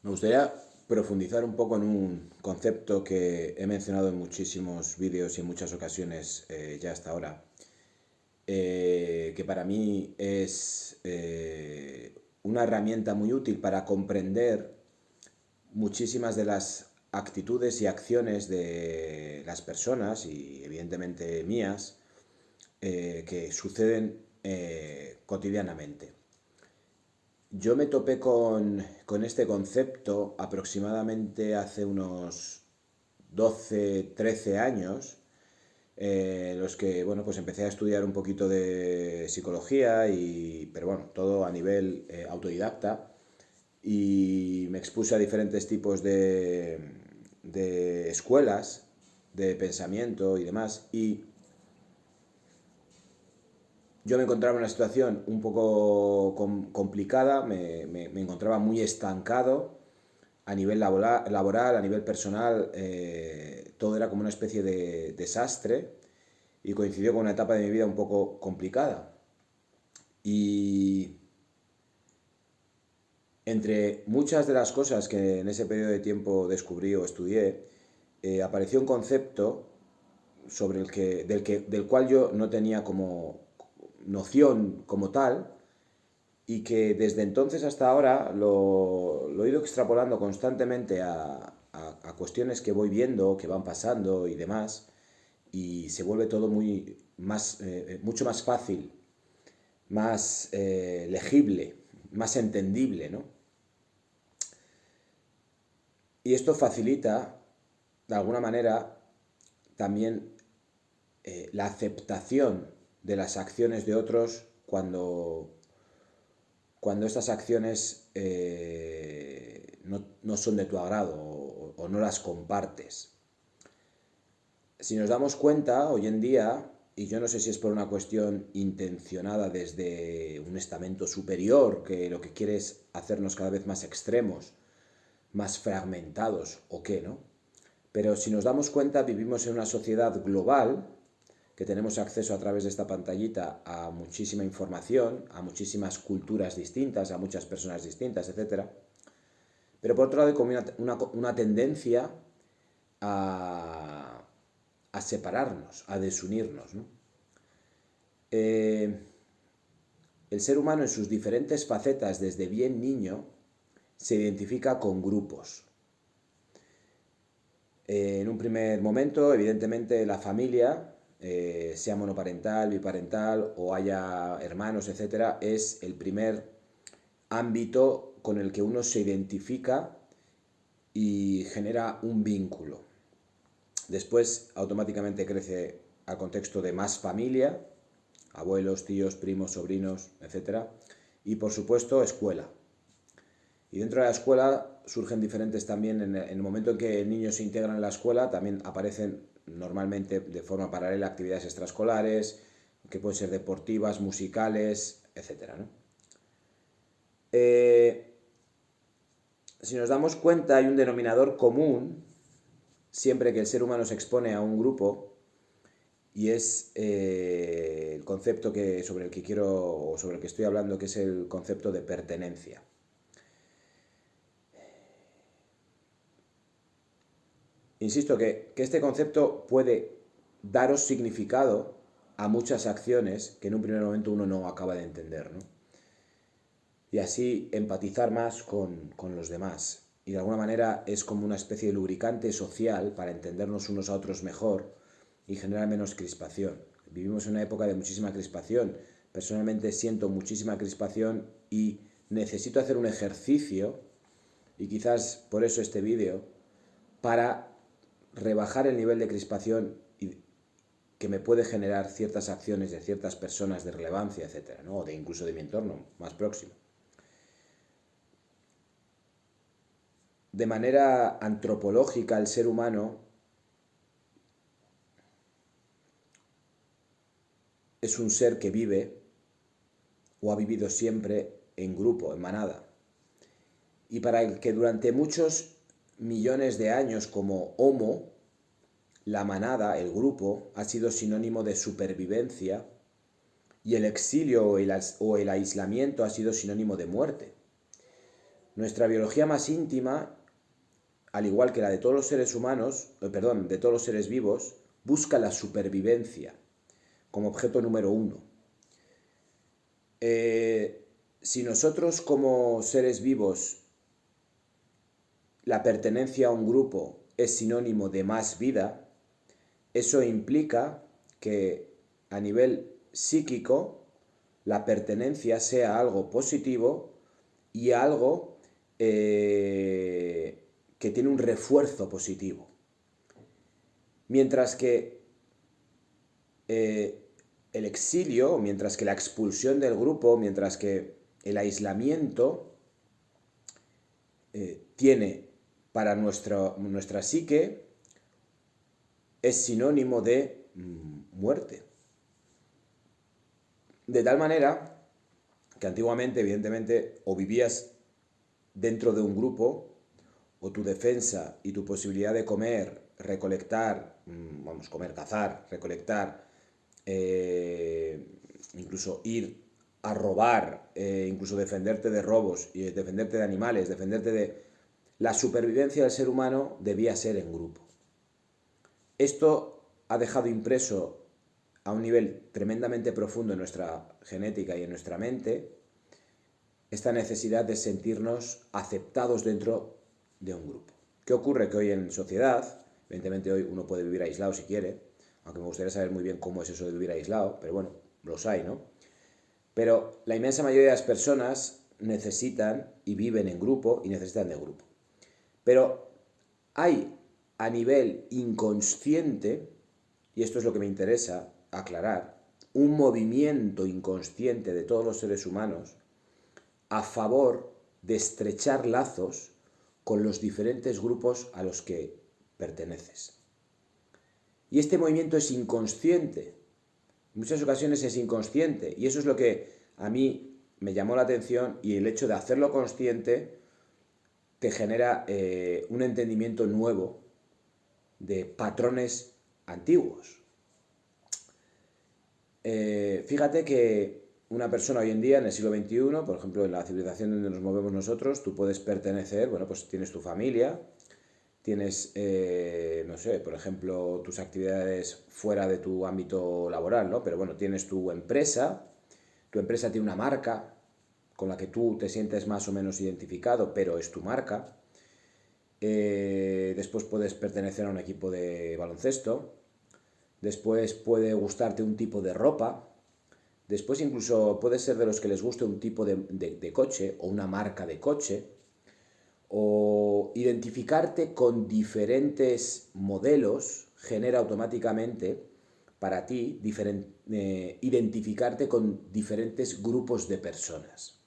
Me gustaría profundizar un poco en un concepto que he mencionado en muchísimos vídeos y en muchas ocasiones ya hasta ahora, que para mí es una herramienta muy útil para comprender muchísimas de las actitudes y acciones de las personas y evidentemente mías que suceden cotidianamente. Yo me topé con este concepto aproximadamente hace unos 12, 13 años, los que, bueno, pues empecé a estudiar un poquito de psicología, pero bueno, todo a nivel autodidacta, y me expuse a diferentes tipos de escuelas de pensamiento y demás, y yo me encontraba en una situación un poco complicada, me encontraba muy estancado a nivel laboral, a nivel personal, todo era como una especie de desastre y coincidió con una etapa de mi vida un poco complicada. Y entre muchas de las cosas que en ese periodo de tiempo descubrí o estudié, apareció un concepto del cual yo no tenía como noción como tal, y que desde entonces hasta ahora lo he ido extrapolando constantemente a cuestiones que voy viendo, que van pasando y demás, y se vuelve todo mucho más fácil, más legible, más entendible, ¿no? Y esto facilita, de alguna manera, también la aceptación de las acciones de otros cuando estas acciones no son de tu agrado o no las compartes. Si nos damos cuenta, hoy en día, y yo no sé si es por una cuestión intencionada desde un estamento superior, que lo que quiere es hacernos cada vez más extremos, más fragmentados o qué, ¿no? Pero si nos damos cuenta, vivimos en una sociedad global, que tenemos acceso a través de esta pantallita a muchísima información, a muchísimas culturas distintas, a muchas personas distintas, etcétera. Pero por otro lado hay como una tendencia a, a separarnos, a desunirnos, ¿no? El ser humano en sus diferentes facetas desde bien niño se identifica con grupos. En un primer momento, evidentemente, la familia, sea monoparental, biparental o haya hermanos, etcétera, es el primer ámbito con el que uno se identifica y genera un vínculo. Después, automáticamente crece al contexto de más familia, abuelos, tíos, primos, sobrinos, etcétera, y por supuesto, escuela. Y dentro de la escuela surgen diferentes también, en el momento en que el niño se integra en la escuela, también aparecen normalmente de forma paralela actividades extraescolares, que pueden ser deportivas, musicales, etcétera, ¿no? Si nos damos cuenta, hay un denominador común siempre que el ser humano se expone a un grupo, y es el concepto sobre el que quiero, o sobre el que estoy hablando, que es el concepto de pertenencia. Insisto que este concepto puede daros significado a muchas acciones que en un primer momento uno no acaba de entender, ¿no? Y así empatizar más con los demás. Y de alguna manera es como una especie de lubricante social para entendernos unos a otros mejor y generar menos crispación. Vivimos en una época de muchísima crispación. Personalmente siento muchísima crispación y necesito hacer un ejercicio, y quizás por eso este vídeo, para rebajar el nivel de crispación que me puede generar ciertas acciones de ciertas personas de relevancia, etcétera, ¿no? O de incluso de mi entorno más próximo. De manera antropológica, el ser humano es un ser que vive o ha vivido siempre en grupo, en manada. Y para el que durante muchos millones de años como Homo, la manada, el grupo, ha sido sinónimo de supervivencia, y el exilio o el aislamiento ha sido sinónimo de muerte. Nuestra biología más íntima, al igual que la de todos los seres humanos, de todos los seres vivos, busca la supervivencia como objeto número uno. Si nosotros como seres vivos la pertenencia a un grupo es sinónimo de más vida, eso implica que a nivel psíquico la pertenencia sea algo positivo y algo que tiene un refuerzo positivo. Mientras que el exilio, mientras que la expulsión del grupo, mientras que el aislamiento tiene para nuestra psique, es sinónimo de muerte. De tal manera que antiguamente, evidentemente, o vivías dentro de un grupo, o tu defensa y tu posibilidad de comer, recolectar, cazar, recolectar, incluso ir a robar, incluso defenderte de robos, y defenderte de animales, defenderte de... La supervivencia del ser humano debía ser en grupo. Esto ha dejado impreso a un nivel tremendamente profundo en nuestra genética y en nuestra mente esta necesidad de sentirnos aceptados dentro de un grupo. ¿Qué ocurre? Que hoy en sociedad, evidentemente hoy uno puede vivir aislado si quiere, aunque me gustaría saber muy bien cómo es eso de vivir aislado, pero bueno, los hay, ¿no? Pero la inmensa mayoría de las personas necesitan y viven en grupo y necesitan de grupo. Pero hay a nivel inconsciente, y esto es lo que me interesa aclarar, un movimiento inconsciente de todos los seres humanos a favor de estrechar lazos con los diferentes grupos a los que perteneces. Y este movimiento es inconsciente, en muchas ocasiones es inconsciente, y eso es lo que a mí me llamó la atención, y el hecho de hacerlo consciente te genera un entendimiento nuevo de patrones antiguos. Fíjate que una persona hoy en día, en el siglo XXI, por ejemplo, en la civilización donde nos movemos nosotros, tú puedes pertenecer, bueno, pues tienes tu familia, tienes, no sé, por ejemplo, tus actividades fuera de tu ámbito laboral, ¿no? Pero bueno, tienes tu empresa tiene una marca con la que tú te sientes más o menos identificado, pero es tu marca. Después puedes pertenecer a un equipo de baloncesto. Después puede gustarte un tipo de ropa. Después incluso puede ser de los que les guste un tipo de coche o una marca de coche. O identificarte con diferentes modelos genera automáticamente para ti identificarte con diferentes grupos de personas.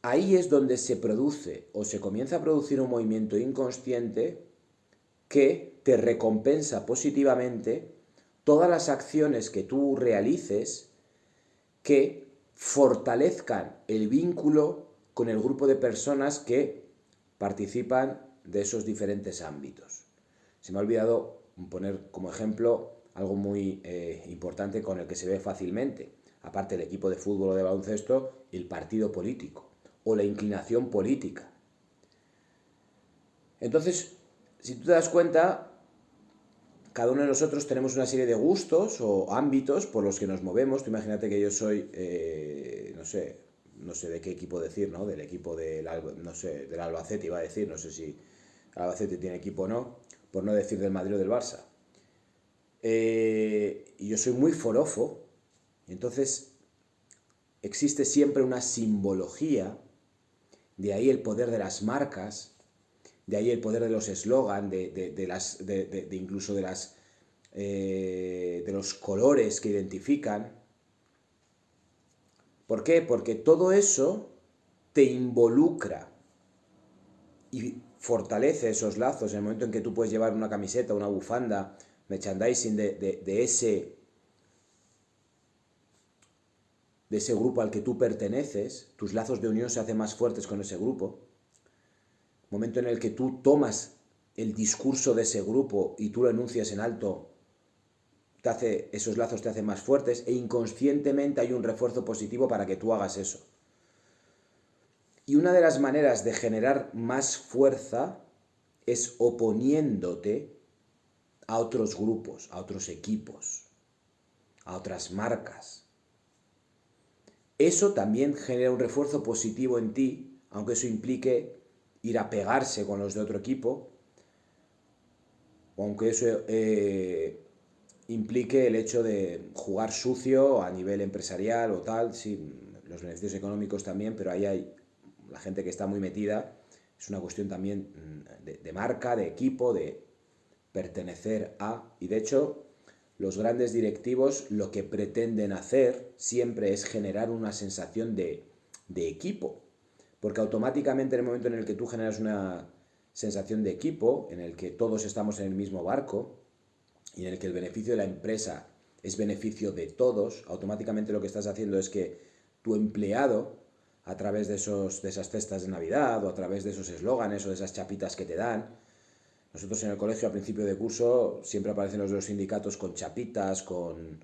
Ahí es donde se produce o se comienza a producir un movimiento inconsciente que te recompensa positivamente todas las acciones que tú realices que fortalezcan el vínculo con el grupo de personas que participan de esos diferentes ámbitos. Se me ha olvidado poner como ejemplo algo muy importante con el que se ve fácilmente, aparte del equipo de fútbol o de baloncesto, el partido político o la inclinación política. Entonces, si tú te das cuenta, cada uno de nosotros tenemos una serie de gustos o ámbitos por los que nos movemos. Tú imagínate que yo soy, no sé de qué equipo decir, ¿no? Del equipo del Albacete iba a decir, no sé si el Albacete tiene equipo o no, por no decir del Madrid o del Barça. Y yo soy muy forofo, entonces existe siempre una simbología, de ahí el poder de las marcas, de ahí el poder de los eslogan, incluso de los colores que identifican. ¿Por qué? Porque todo eso te involucra y fortalece esos lazos en el momento en que tú puedes llevar una camiseta, una bufanda, merchandising de ese grupo al que tú perteneces. Tus lazos de unión se hacen más fuertes con ese grupo. Momento en el que tú tomas el discurso de ese grupo y tú lo enuncias en alto, esos lazos te hacen más fuertes, e inconscientemente hay un refuerzo positivo para que tú hagas eso. Y una de las maneras de generar más fuerza es oponiéndote a otros grupos, a otros equipos, a otras marcas. Eso también genera un refuerzo positivo en ti, aunque eso implique ir a pegarse con los de otro equipo, o aunque eso implique el hecho de jugar sucio a nivel empresarial o tal, sí, los beneficios económicos también, pero ahí hay la gente que está muy metida, es una cuestión también de marca, de equipo, de pertenecer a, y de hecho los grandes directivos lo que pretenden hacer siempre es generar una sensación de equipo, porque automáticamente en el momento en el que tú generas una sensación de equipo, en el que todos estamos en el mismo barco y en el que el beneficio de la empresa es beneficio de todos, automáticamente lo que estás haciendo es que tu empleado, a través de esas cestas de Navidad o a través de esos eslóganes o de esas chapitas que te dan, nosotros en el colegio a principio de curso siempre aparecen los de los sindicatos con chapitas, con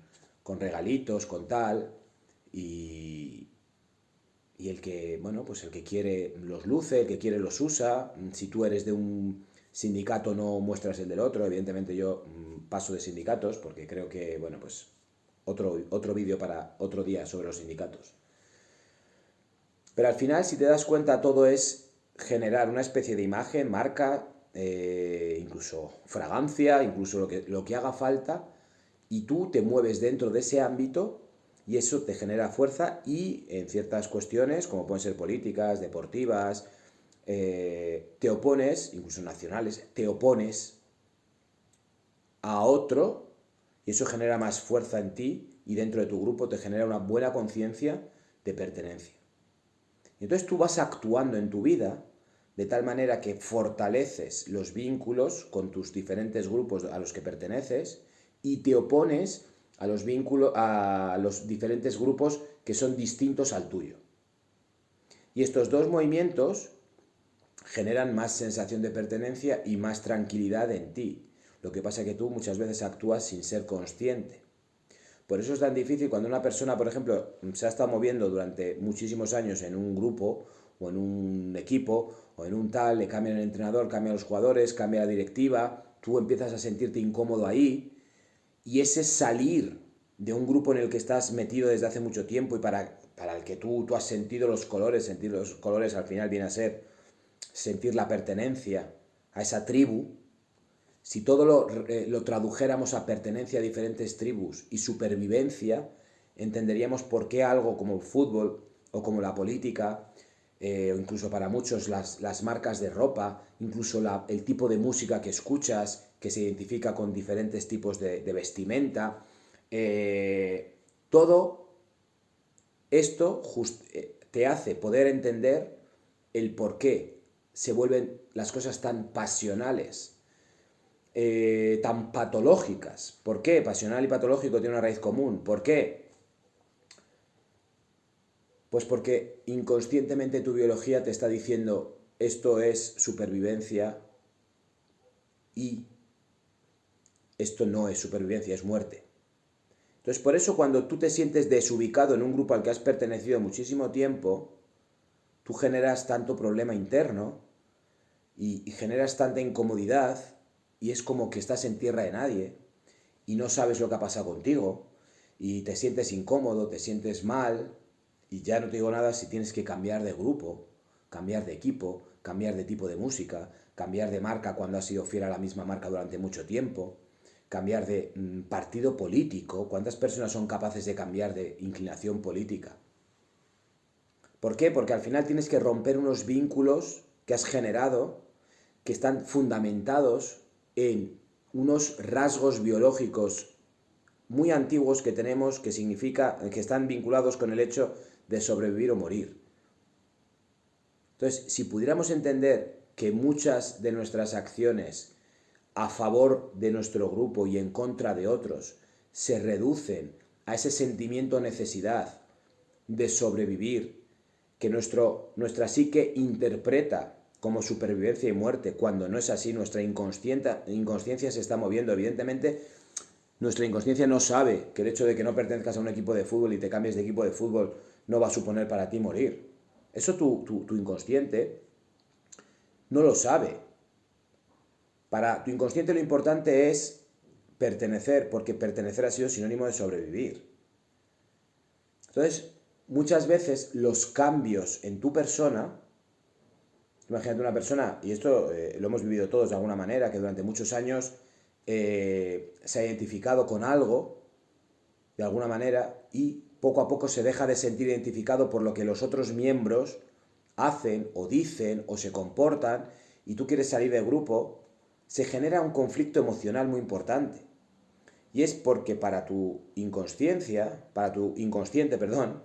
regalitos, con tal, y el que, bueno, pues el que quiere los luce, el que quiere los usa. Si tú eres de un sindicato no muestras el del otro. Evidentemente yo paso de sindicatos porque creo que, bueno, pues otro vídeo para otro día sobre los sindicatos. Pero al final, si te das cuenta, todo es generar una especie de imagen, marca, incluso fragancia, incluso lo que haga falta, y tú te mueves dentro de ese ámbito y eso te genera fuerza y en ciertas cuestiones, como pueden ser políticas, deportivas, te opones, incluso nacionales, te opones a otro y eso genera más fuerza en ti y dentro de tu grupo te genera una buena conciencia de pertenencia. Y entonces tú vas actuando en tu vida de tal manera que fortaleces los vínculos con tus diferentes grupos a los que perteneces y te opones a los diferentes grupos que son distintos al tuyo. Y estos dos movimientos generan más sensación de pertenencia y más tranquilidad en ti. Lo que pasa es que tú muchas veces actúas sin ser consciente. Por eso es tan difícil cuando una persona, por ejemplo, se ha estado moviendo durante muchísimos años en un grupo o en un equipo o en un tal, le cambian el entrenador, cambian los jugadores, cambia la directiva, tú empiezas a sentirte incómodo ahí y ese salir de un grupo en el que estás metido desde hace mucho tiempo y para el que tú has sentido los colores, sentir los colores al final viene a ser sentir la pertenencia a esa tribu. Si todo lo tradujéramos a pertenencia a diferentes tribus y supervivencia, entenderíamos por qué algo como el fútbol o como la política, o incluso para muchos las marcas de ropa, incluso el tipo de música que escuchas, que se identifica con diferentes tipos de vestimenta, todo esto te hace poder entender el por qué se vuelven las cosas tan pasionales, tan patológicas. ¿Por qué? Pasional y patológico tiene una raíz común. ¿Por qué? Pues porque inconscientemente tu biología te está diciendo esto es supervivencia y esto no es supervivencia, es muerte. Entonces por eso cuando tú te sientes desubicado en un grupo al que has pertenecido muchísimo tiempo, tú generas tanto problema interno y generas tanta incomodidad y es como que estás en tierra de nadie y no sabes lo que ha pasado contigo y te sientes incómodo, te sientes mal y ya no te digo nada si tienes que cambiar de grupo, cambiar de equipo, cambiar de tipo de música, cambiar de marca cuando has sido fiel a la misma marca durante mucho tiempo, cambiar de partido político. ¿Cuántas personas son capaces de cambiar de inclinación política? ¿Por qué? Porque al final tienes que romper unos vínculos que has generado que están fundamentados en unos rasgos biológicos muy antiguos que tenemos que están vinculados con el hecho de sobrevivir o morir. Entonces, si pudiéramos entender que muchas de nuestras acciones a favor de nuestro grupo y en contra de otros se reducen a ese sentimiento de necesidad de sobrevivir que nuestra psique interpreta como supervivencia y muerte, cuando no es así, nuestra inconsciencia se está moviendo. Evidentemente, nuestra inconsciencia no sabe que el hecho de que no pertenezcas a un equipo de fútbol y te cambies de equipo de fútbol no va a suponer para ti morir. Eso tu inconsciente no lo sabe. Para tu inconsciente lo importante es pertenecer, porque pertenecer ha sido sinónimo de sobrevivir. Entonces, muchas veces los cambios en tu persona, imagínate una persona, y esto lo hemos vivido todos de alguna manera, que durante muchos años se ha identificado con algo, de alguna manera, y poco a poco se deja de sentir identificado por lo que los otros miembros hacen o dicen o se comportan, y tú quieres salir del grupo, se genera un conflicto emocional muy importante. Y es porque para tu inconsciente, perdón,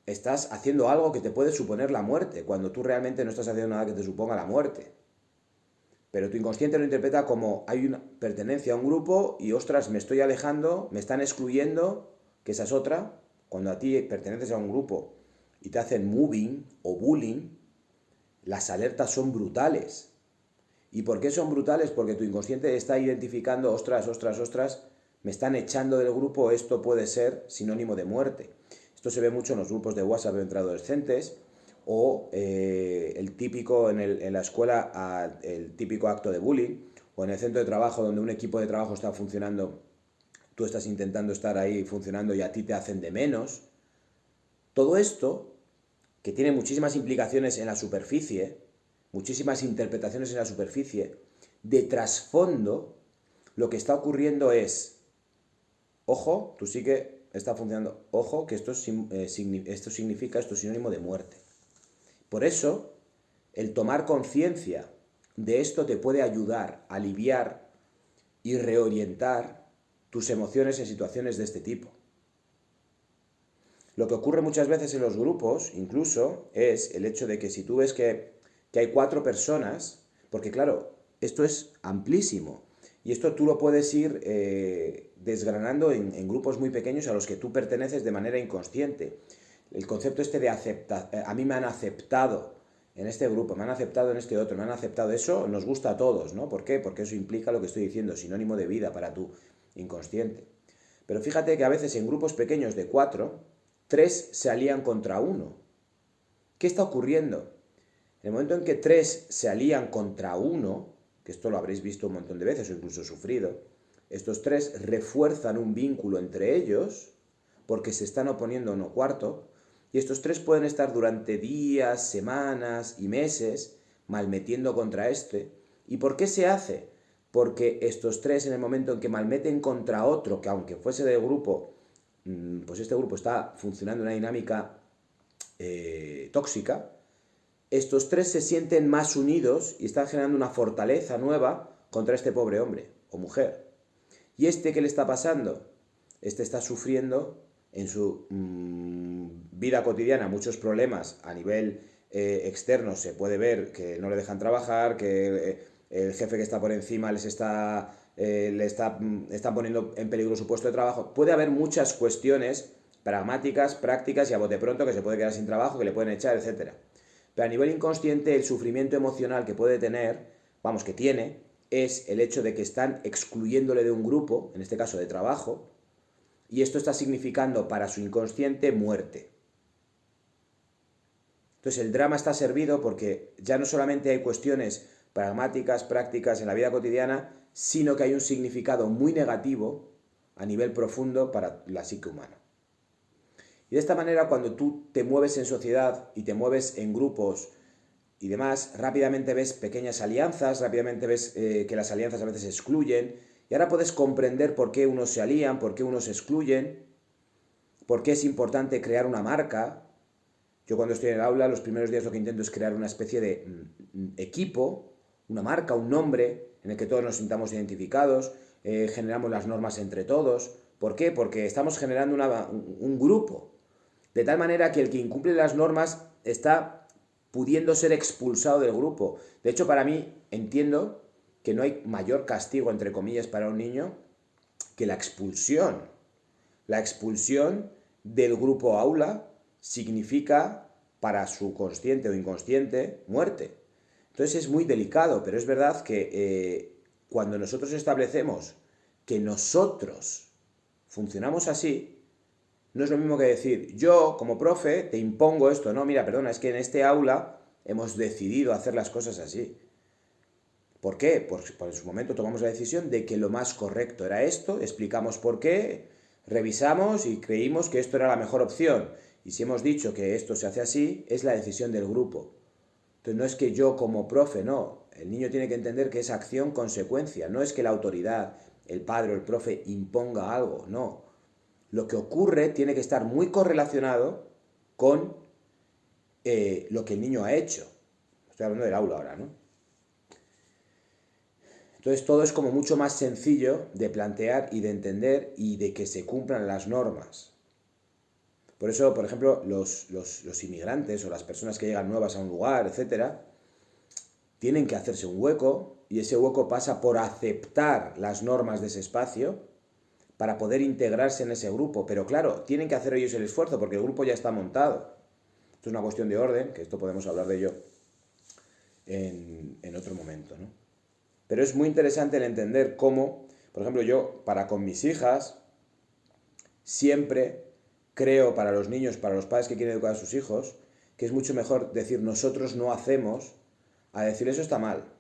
estás haciendo algo que te puede suponer la muerte, cuando tú realmente no estás haciendo nada que te suponga la muerte. Pero tu inconsciente lo interpreta como hay una pertenencia a un grupo y ostras, me estoy alejando, me están excluyendo, que esa es otra. Cuando a ti perteneces a un grupo y te hacen moving o bullying, las alertas son brutales. ¿Y por qué son brutales? Porque tu inconsciente está identificando, ostras, me están echando del grupo, esto puede ser sinónimo de muerte. Esto se ve mucho en los grupos de WhatsApp entre adolescentes o el típico en la escuela, el típico acto de bullying, o en el centro de trabajo donde un equipo de trabajo está funcionando, tú estás intentando estar ahí funcionando y a ti te hacen de menos. Todo esto, que tiene muchísimas implicaciones en la superficie, muchísimas interpretaciones en la superficie, de trasfondo, lo que está ocurriendo es, ojo, tú sí que está funcionando, ojo, que esto significa, esto es sinónimo de muerte. Por eso, el tomar conciencia de esto te puede ayudar a aliviar y reorientar tus emociones en situaciones de este tipo. Lo que ocurre muchas veces en los grupos, incluso, es el hecho de que si tú ves que hay 4 personas, porque claro, esto es amplísimo, y esto tú lo puedes ir desgranando en grupos muy pequeños a los que tú perteneces de manera inconsciente. El concepto este de aceptar, a mí me han aceptado en este grupo, me han aceptado en este otro, me han aceptado, eso nos gusta a todos, ¿no? ¿Por qué? Porque eso implica lo que estoy diciendo, sinónimo de vida para tu inconsciente. Pero fíjate que a veces en grupos pequeños de 4, 3 se alían contra 1. ¿Qué está ocurriendo? En el momento en que 3 se alían contra 1, que esto lo habréis visto un montón de veces o incluso sufrido, estos 3 refuerzan un vínculo entre ellos porque se están oponiendo a uno cuarto, y estos 3 pueden estar durante días, semanas y meses malmetiendo contra este. ¿Y por qué se hace? Porque estos 3 en el momento en que malmeten contra otro, que aunque fuese del grupo, pues este grupo está funcionando en una dinámica tóxica, estos 3 se sienten más unidos y están generando una fortaleza nueva contra este pobre hombre o mujer. ¿Y este qué le está pasando? Este está sufriendo en su vida cotidiana muchos problemas a nivel externo. Se puede ver que no le dejan trabajar, que el jefe que está por encima le está poniendo en peligro su puesto de trabajo. Puede haber muchas cuestiones pragmáticas, prácticas y a bote pronto, que se puede quedar sin trabajo, que le pueden echar, etc. Pero a nivel inconsciente, el sufrimiento emocional que puede tener, que tiene, es el hecho de que están excluyéndole de un grupo, en este caso de trabajo, y esto está significando para su inconsciente muerte. Entonces el drama está servido porque ya no solamente hay cuestiones pragmáticas, prácticas en la vida cotidiana, sino que hay un significado muy negativo a nivel profundo para la psique humana. Y de esta manera, cuando tú te mueves en sociedad y te mueves en grupos y demás, rápidamente ves pequeñas alianzas, rápidamente ves que las alianzas a veces excluyen, y ahora puedes comprender por qué unos se alían, por qué unos se excluyen, por qué es importante crear una marca. Yo cuando estoy en el aula, los primeros días lo que intento es crear una especie de equipo, una marca, un nombre, en el que todos nos sintamos identificados, generamos las normas entre todos. ¿Por qué? Porque estamos generando un grupo. De tal manera que el que incumple las normas está pudiendo ser expulsado del grupo. De hecho, para mí, entiendo que no hay mayor castigo, entre comillas, para un niño que la expulsión. La expulsión del grupo aula significa, para su consciente o inconsciente, muerte. Entonces es muy delicado, pero es verdad que cuando nosotros establecemos que nosotros funcionamos así, no es lo mismo que decir, yo como profe te impongo esto. No, mira, perdona, es que en este aula hemos decidido hacer las cosas así. ¿Por qué? Porque en su momento tomamos la decisión de que lo más correcto era esto, explicamos por qué, revisamos y creímos que esto era la mejor opción. Y si hemos dicho que esto se hace así, es la decisión del grupo. Entonces no es que yo como profe, no. El niño tiene que entender que es acción-consecuencia. No es que la autoridad, el padre o el profe imponga algo, no. Lo que ocurre tiene que estar muy correlacionado con lo que el niño ha hecho. Estoy hablando del aula ahora, ¿no? Entonces todo es como mucho más sencillo de plantear y de entender y de que se cumplan las normas. Por eso, por ejemplo, los inmigrantes o las personas que llegan nuevas a un lugar, etcétera, tienen que hacerse un hueco y ese hueco pasa por aceptar las normas de ese espacio para poder integrarse en ese grupo. Pero claro, tienen que hacer ellos el esfuerzo porque el grupo ya está montado. Esto es una cuestión de orden, que esto podemos hablar de ello en otro momento, ¿no? Pero es muy interesante el entender cómo, por ejemplo, yo para con mis hijas siempre creo para los niños, para los padres que quieren educar a sus hijos, que es mucho mejor decir nosotros no hacemos a decir eso está mal.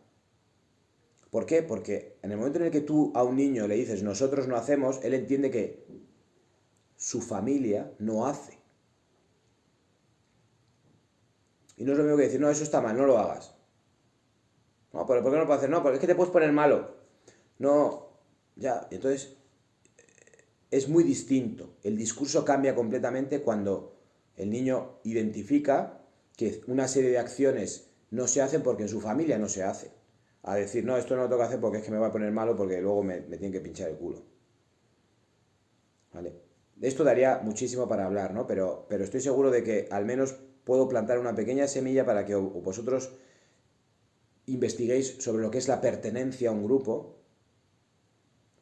¿Por qué? Porque en el momento en el que tú a un niño le dices nosotros no hacemos, él entiende que su familia no hace. Y no es lo mismo que decir no, eso está mal, no lo hagas. No, pero ¿por qué no lo puedo hacer? No, porque es que te puedes poner malo. No, ya, entonces es muy distinto. El discurso cambia completamente cuando el niño identifica que una serie de acciones no se hacen porque en su familia no se hace. A decir, no, esto no lo tengo que hacer porque es que me voy a poner malo porque luego me tienen que pinchar el culo. ¿Vale? De esto daría muchísimo para hablar, ¿no? Pero estoy seguro de que al menos puedo plantar una pequeña semilla para que vosotros investiguéis sobre lo que es la pertenencia a un grupo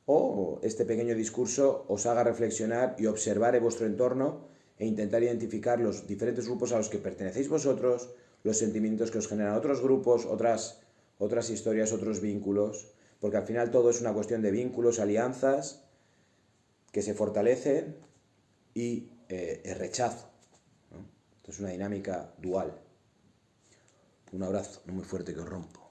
o este pequeño discurso os haga reflexionar y observar en vuestro entorno e intentar identificar los diferentes grupos a los que pertenecéis vosotros, los sentimientos que os generan otros grupos, otras historias, otros vínculos, porque al final todo es una cuestión de vínculos, alianzas que se fortalecen y el rechazo, ¿no? Esto es una dinámica dual. Un abrazo muy fuerte que os rompo.